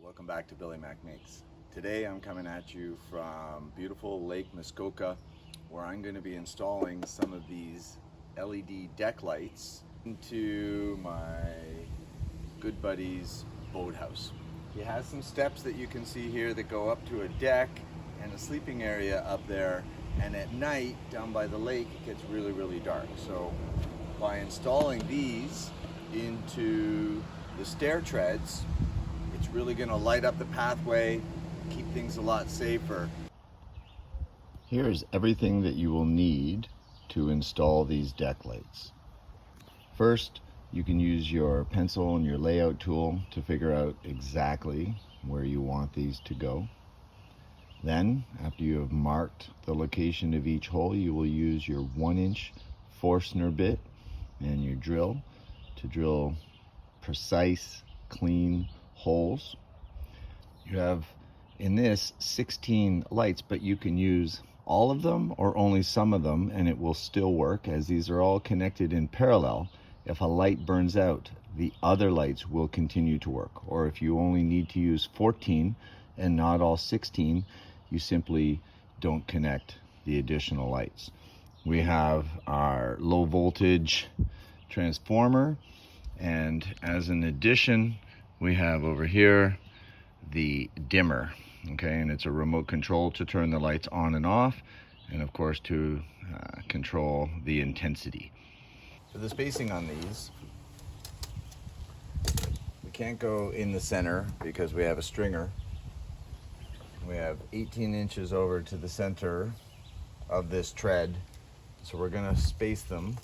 Welcome back to Billy Mac Makes. Today I'm coming at you from beautiful Lake Muskoka, where I'm going to be installing some of these LED deck lights into my good buddy's boathouse. He has some steps that you can see here that go up to a deck and a sleeping area up there, and at night down by the lake it gets really dark. So by installing these into the stair treads, it's really going to light up the pathway, keep things a lot safer. Here's everything that you will need to install these deck lights. First, you can use your pencil and your layout tool to figure out exactly where you want these to go. Then, after you have marked the location of each hole, you will use your 1-inch Forstner bit and your drill to drill precise, clean holes. You have in this 16 lights, but you can use all of them or only some of them and it will still work, as these are all connected in parallel. If a light burns out, the other lights will continue to work. Or if you only need to use 14 and not all 16, you simply don't connect the additional lights. We have our low voltage transformer, and as an addition we have over here the dimmer, okay, and it's a remote control to turn the lights on and off, and of course to control the intensity. For the spacing on these, we can't go in the center because we have a stringer. We have 18 inches over to the center of this tread, so we're going to space them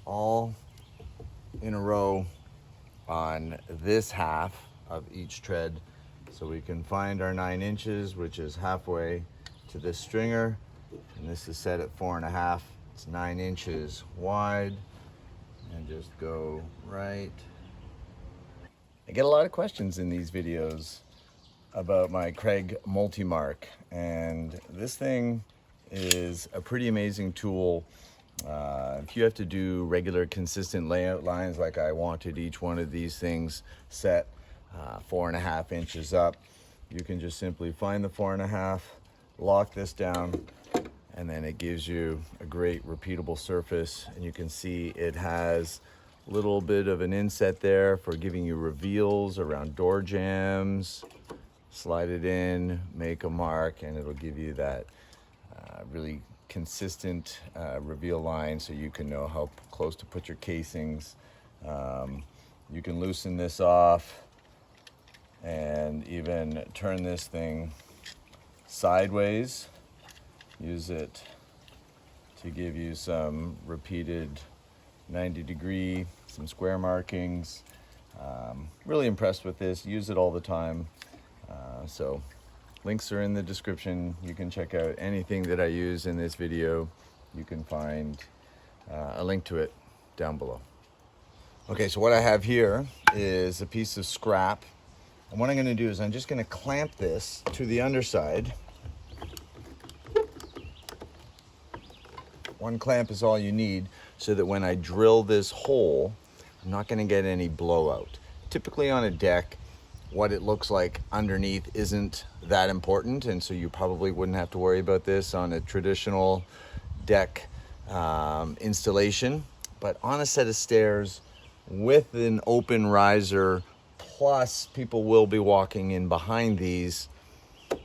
all in a row on this half of each tread, so we can find our 9 inches, which is halfway to this stringer, and this is set at 4.5. It's 9 inches wide, and just go right. I get a lot of questions in these videos about my Craig MultiMark, and this thing is a pretty amazing tool. If you have to do regular consistent layout lines like I wanted each one of these things set 4.5 inches up, you can just simply find the 4.5, lock this down, and then it gives you a great repeatable surface. And you can see it has a little bit of an inset there for giving you reveals around door jambs. Slide it in, make a mark, and it'll give you that really consistent reveal line, so you can know how close to put your casings. You can loosen this off and even turn this thing sideways. Use it to give you some repeated 90-degree, some square markings. Really impressed with this. Use it all the time. So links are in the description. You can check out anything that I use in this video. You can find a link to it down below. Okay, so what I have here is a piece of scrap. And what I'm going to do is I'm just going to clamp this to the underside. One clamp is all you need, so that when I drill this hole, I'm not going to get any blowout. Typically on a deck, what it looks like underneath isn't that important, and so you probably wouldn't have to worry about this on a traditional deck installation. But on a set of stairs with an open riser, plus people will be walking in behind these,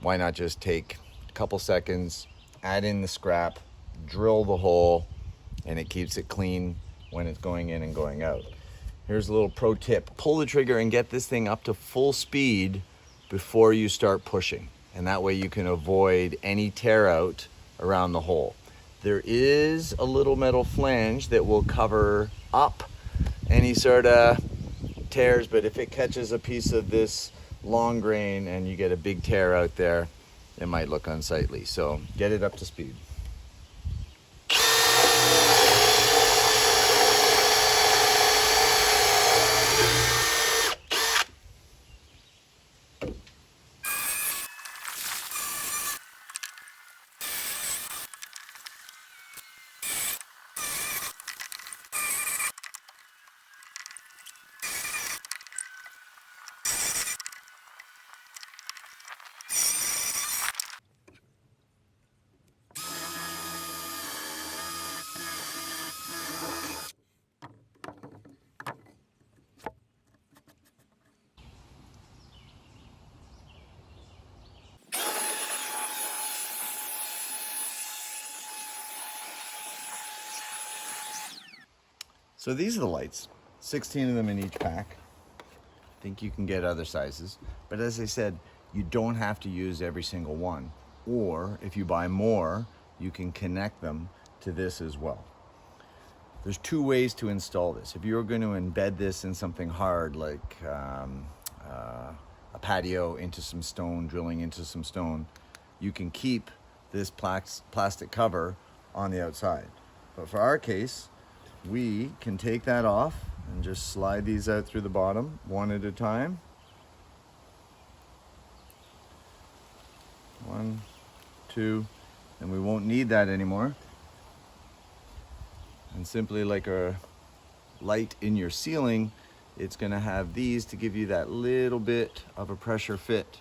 why not just take a couple seconds, add in the scrap, drill the hole, and it keeps it clean when it's going in and going out. Here's a little pro tip. Pull the trigger and get this thing up to full speed before you start pushing. And that way you can avoid any tear out around the hole. There is a little metal flange that will cover up any sort of tears, but if it catches a piece of this long grain and you get a big tear out there, it might look unsightly. So get it up to speed. So these are the lights, 16 of them in each pack. I think you can get other sizes, but as I said, you don't have to use every single one. Or if you buy more, you can connect them to this as well. There's two ways to install this. If you're going to embed this in something hard like a patio into some stone, drilling into some stone, you can keep this plastic cover on the outside. But for our case, we can take that off and just slide these out through the bottom one at a time. 1, 2, and we won't need that anymore. And simply like a light in your ceiling, it's going to have these to give you that little bit of a pressure fit.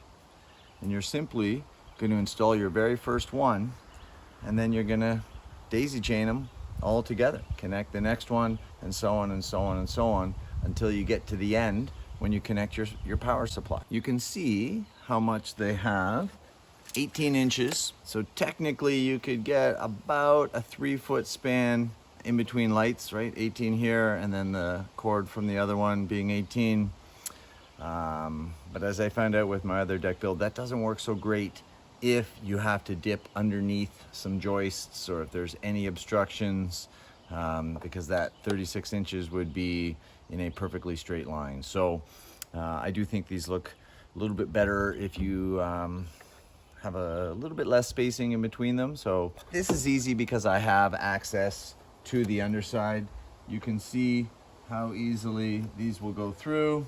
And you're simply going to install your very first one, and then you're going to daisy chain them all together. Connect the next one, and so on and so on and so on, until you get to the end when you connect your power supply. You can see how much they have. 18 inches. So technically you could get about a 3-foot span in between lights, right? 18 here, and then the cord from the other one being 18. But as I found out with my other deck build, that doesn't work so great if you have to dip underneath some joists or if there's any obstructions, because that 36 inches would be in a perfectly straight line. So I do think these look a little bit better if you have a little bit less spacing in between them. So this is easy because I have access to the underside. You can see how easily these will go through,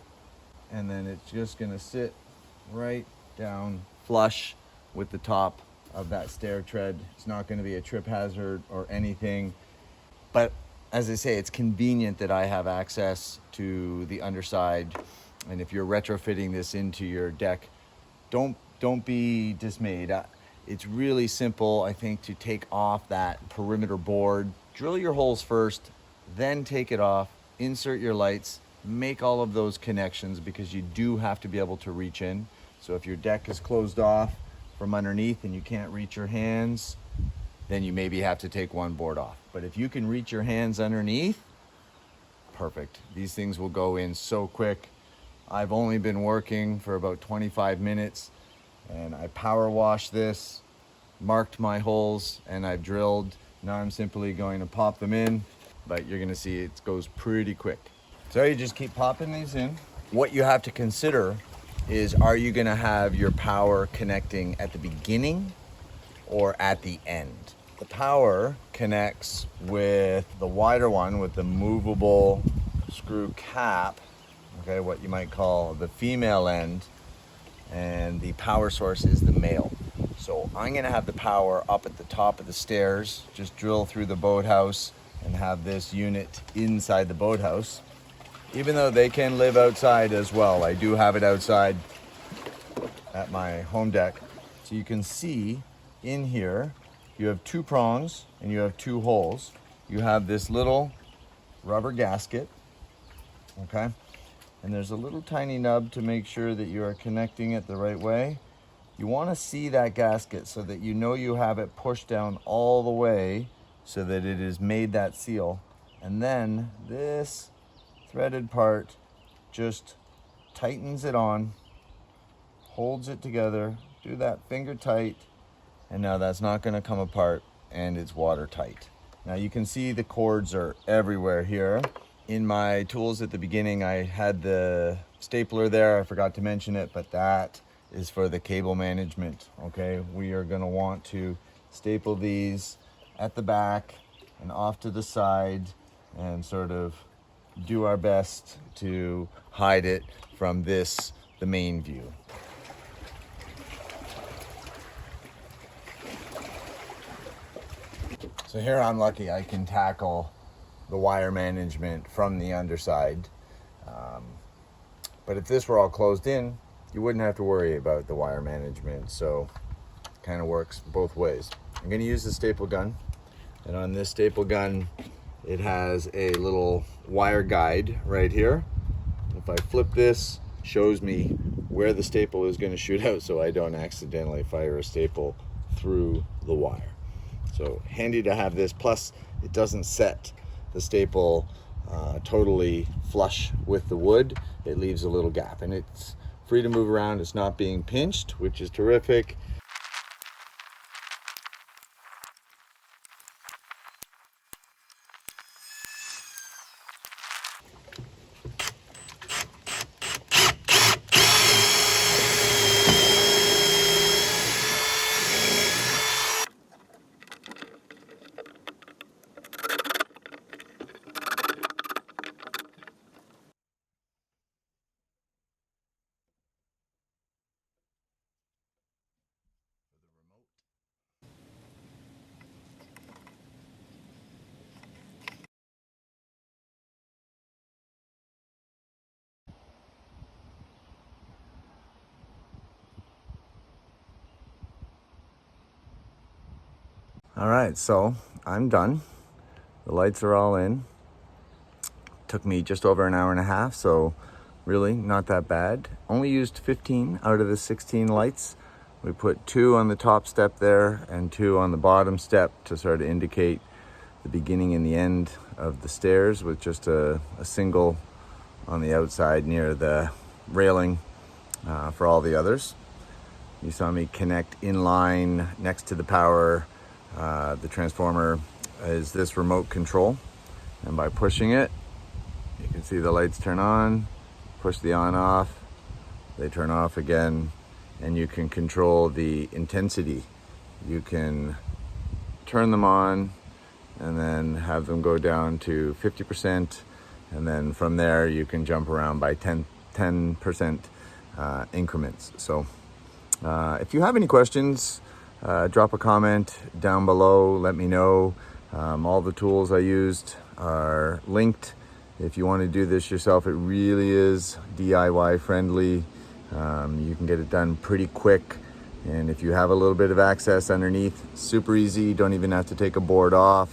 and then it's just gonna sit right down flush with the top of that stair tread. It's not gonna be a trip hazard or anything. But as I say, it's convenient that I have access to the underside. And if you're retrofitting this into your deck, don't be dismayed. It's really simple, I think, to take off that perimeter board. Drill your holes first, then take it off, insert your lights, make all of those connections, because you do have to be able to reach in. So if your deck is closed off from underneath and you can't reach your hands, then you maybe have to take one board off. But if you can reach your hands underneath, perfect. These things will go in so quick. I've only been working for about 25 minutes, and I power washed this, marked my holes, and I've drilled. Now I'm simply going to pop them in, but you're gonna see it goes pretty quick. So you just keep popping these in. What you have to consider is, are you gonna have your power connecting at the beginning or at the end? The power connects with the wider one with the movable screw cap, okay, what you might call the female end, and the power source is the male. So I'm gonna have the power up at the top of the stairs, just drill through the boathouse and have this unit inside the boathouse. Even though they can live outside as well, I do have it outside at my home deck. So you can see in here, you have 2 prongs and you have 2 holes. You have this little rubber gasket, okay? And there's a little tiny nub to make sure that you are connecting it the right way. You want to see that gasket so that you know you have it pushed down all the way so that it has made that seal. And then this threaded part just tightens it on, holds it together, do that finger tight, and now that's not going to come apart, and it's watertight. Now you can see the cords are everywhere here. In my tools at the beginning, I had the stapler there. I forgot to mention it, but that is for the cable management, okay? We are gonna want to staple these at the back and off to the side and sort of do our best to hide it from the main view. So here I'm lucky I can tackle the wire management from the underside. But if this were all closed in, you wouldn't have to worry about the wire management. So it kind of works both ways. I'm gonna use the staple gun. And on this staple gun, it has a little wire guide right here. If I flip this, it shows me where the staple is gonna shoot out so I don't accidentally fire a staple through the wire. So handy to have this, plus it doesn't set the staple totally flush with the wood. It leaves a little gap, and it's free to move around. It's not being pinched, which is terrific. All right, so I'm done. The lights are all in. Took me just over an hour and a half, so really not that bad. Only used 15 out of the 16 lights. We put 2 on the top step there and 2 on the bottom step to sort of indicate the beginning and the end of the stairs, with just a single on the outside near the railing for all the others. You saw me connect in line next to the power. The transformer is this remote control, and by pushing it, you can see the lights turn on. Push the on off, they turn off again, and you can control the intensity. You can turn them on and then have them go down to 50%, and then from there you can jump around by 10% increments. So if you have any questions, drop a comment down below, let me know. All the tools I used are linked. If you want to do this yourself, it really is DIY friendly. You can get it done pretty quick. And if you have a little bit of access underneath, super easy. You don't even have to take a board off.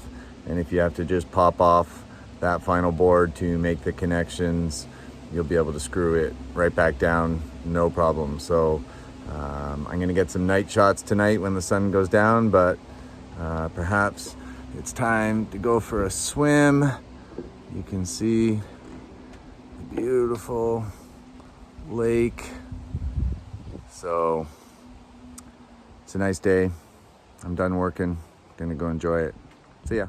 And if you have to just pop off that final board to make the connections, you'll be able to screw it right back down, no problem. So I'm gonna get some night shots tonight when the sun goes down, but perhaps it's time to go for a swim. You can see the beautiful lake. So it's a nice day. I'm done working. Gonna go enjoy it. See ya.